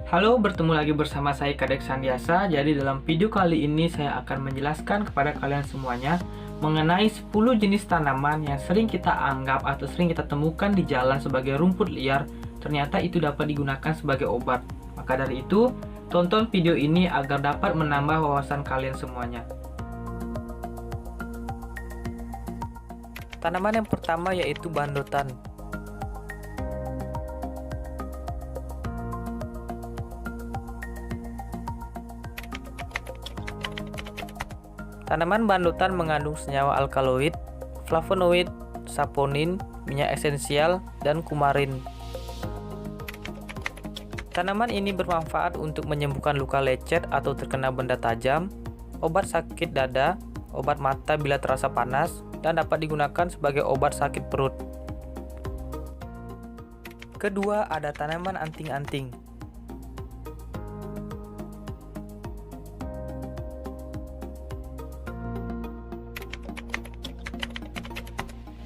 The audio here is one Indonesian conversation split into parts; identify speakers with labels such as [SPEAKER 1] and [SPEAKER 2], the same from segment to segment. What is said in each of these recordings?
[SPEAKER 1] Halo, bertemu lagi bersama saya Kadek Sandiasa. Jadi dalam video kali ini saya akan menjelaskan kepada kalian semuanya mengenai 10 jenis tanaman yang sering kita anggap atau sering kita temukan di jalan sebagai rumput liar. Ternyata itu dapat digunakan sebagai obat. Maka dari itu, tonton video ini agar dapat menambah wawasan kalian semuanya. Tanaman yang pertama yaitu bandotan. Tanaman bandotan mengandung senyawa alkaloid, flavonoid, saponin, minyak esensial, dan kumarin. Tanaman ini bermanfaat untuk menyembuhkan luka lecet atau terkena benda tajam, obat sakit dada, obat mata bila terasa panas, dan dapat digunakan sebagai obat sakit perut. Kedua, ada tanaman anting-anting.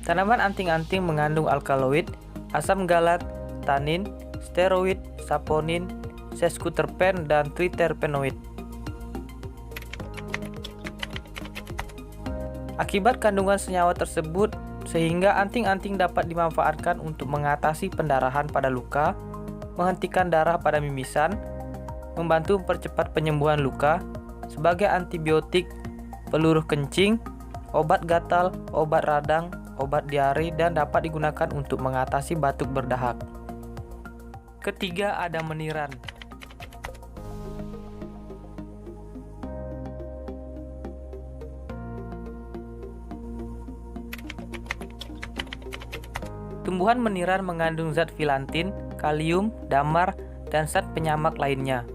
[SPEAKER 1] Tanaman anting-anting mengandung alkaloid, asam galat, tanin, steroid, saponin, sesquiterpen, dan triterpenoid. Akibat kandungan senyawa tersebut, sehingga anting-anting dapat dimanfaatkan untuk mengatasi pendarahan pada luka, menghentikan darah pada mimisan, membantu mempercepat penyembuhan luka, sebagai antibiotik, peluruh kencing, obat gatal, obat radang, obat diare, dan dapat digunakan untuk mengatasi batuk berdahak. Ketiga, ada meniran. Tumbuhan meniran mengandung zat filantin, kalium, damar, dan zat penyamak lainnya.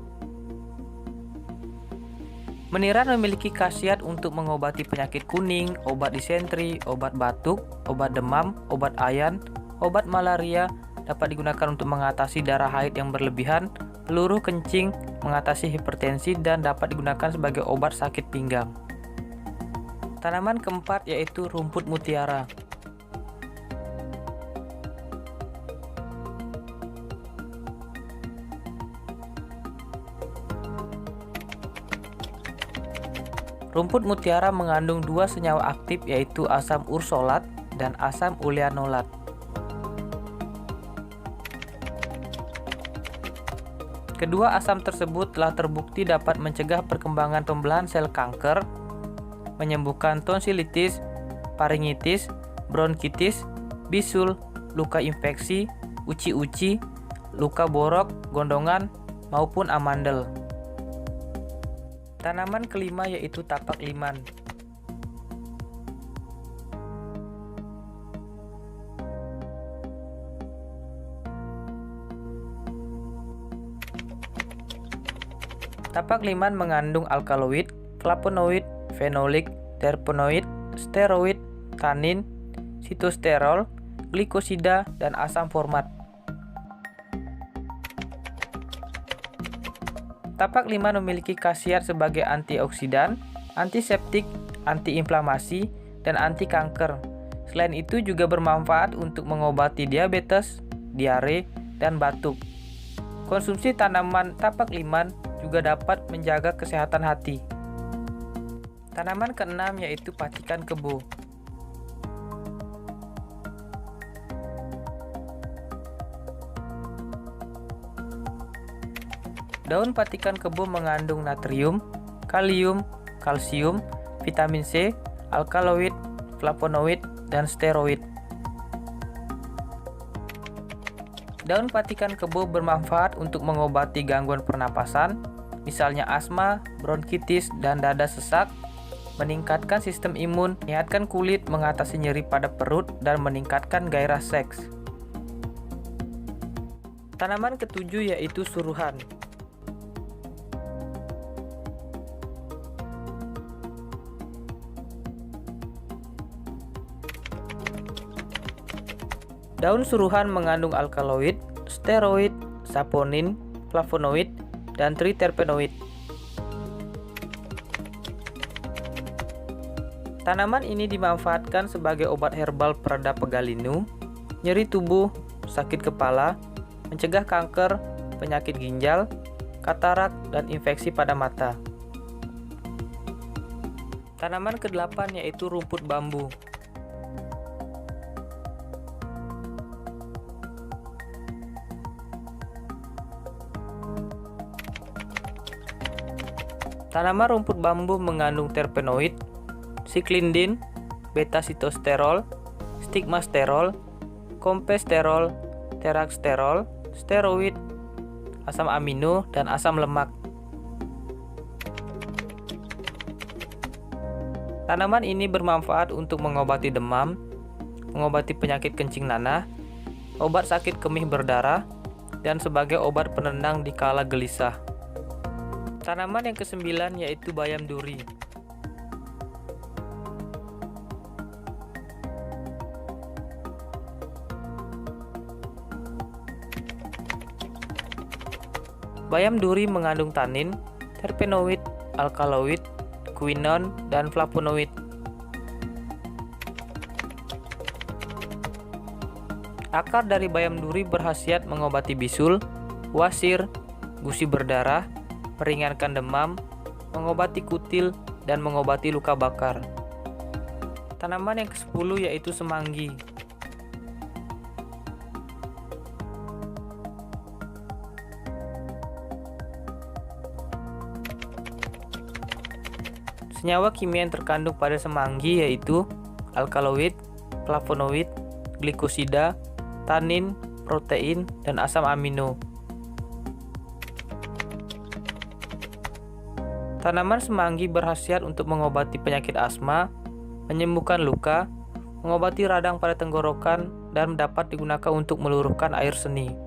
[SPEAKER 1] Meniran memiliki khasiat untuk mengobati penyakit kuning, obat disentri, obat batuk, obat demam, obat ayan, obat malaria, dapat digunakan untuk mengatasi darah haid yang berlebihan, peluruh kencing, mengatasi hipertensi, dan dapat digunakan sebagai obat sakit pinggang. Tanaman keempat yaitu rumput mutiara. Rumput mutiara mengandung dua senyawa aktif yaitu asam ursolat dan asam uleanolat. Kedua asam tersebut telah terbukti dapat mencegah perkembangan pembelahan sel kanker, menyembuhkan tonsilitis, faringitis, bronkitis, bisul, luka infeksi, uci-uci, luka borok, gondongan, maupun amandel. Tanaman kelima yaitu tapak liman. Tapak liman mengandung alkaloid, flavonoid, fenolik, terpenoid, steroid, tanin, sitosterol, glikosida, dan asam format. Tapak liman memiliki khasiat sebagai antioksidan, antiseptik, antiinflamasi, dan anti kanker. Selain itu juga bermanfaat untuk mengobati diabetes, diare, dan batuk. Konsumsi tanaman tapak liman juga dapat menjaga kesehatan hati. Tanaman keenam yaitu patikan kebo. Daun patikan kebo mengandung natrium, kalium, kalsium, vitamin C, alkaloid, flavonoid, dan steroid. Daun patikan kebo bermanfaat untuk mengobati gangguan pernapasan, misalnya asma, bronkitis, dan dada sesak, meningkatkan sistem imun, menyehatkan kulit, mengatasi nyeri pada perut, dan meningkatkan gairah seks. Tanaman ketujuh yaitu suruhan. Daun suruhan mengandung alkaloid, steroid, saponin, flavonoid, dan triterpenoid. Tanaman ini dimanfaatkan sebagai obat herbal peredam pegalinu, nyeri tubuh, sakit kepala, mencegah kanker, penyakit ginjal, katarak, dan infeksi pada mata. Tanaman ke-8 yaitu rumput bambu. Tanaman rumput bambu mengandung terpenoid, siklindin, beta-sitosterol, stigmasterol, kompesterol, teraksterol, steroid, asam amino, dan asam lemak. Tanaman ini bermanfaat untuk mengobati demam, mengobati penyakit kencing nanah, obat sakit kemih berdarah, dan sebagai obat penenang di kala gelisah. Tanaman yang ke-9 yaitu bayam duri. Bayam duri mengandung tanin, terpenoid, alkaloid, quinon, dan flavonoid. Akar dari bayam duri berkhasiat mengobati bisul, wasir, gusi berdarah, meringankan demam, mengobati kutil, dan mengobati luka bakar. Tanaman yang ke-10 yaitu semanggi. Senyawa kimia yang terkandung pada semanggi yaitu alkaloid, flavonoid, glikosida, tanin, protein, dan asam amino. Tanaman semanggi berkhasiat untuk mengobati penyakit asma, menyembuhkan luka, mengobati radang pada tenggorokan, dan dapat digunakan untuk meluruhkan air seni.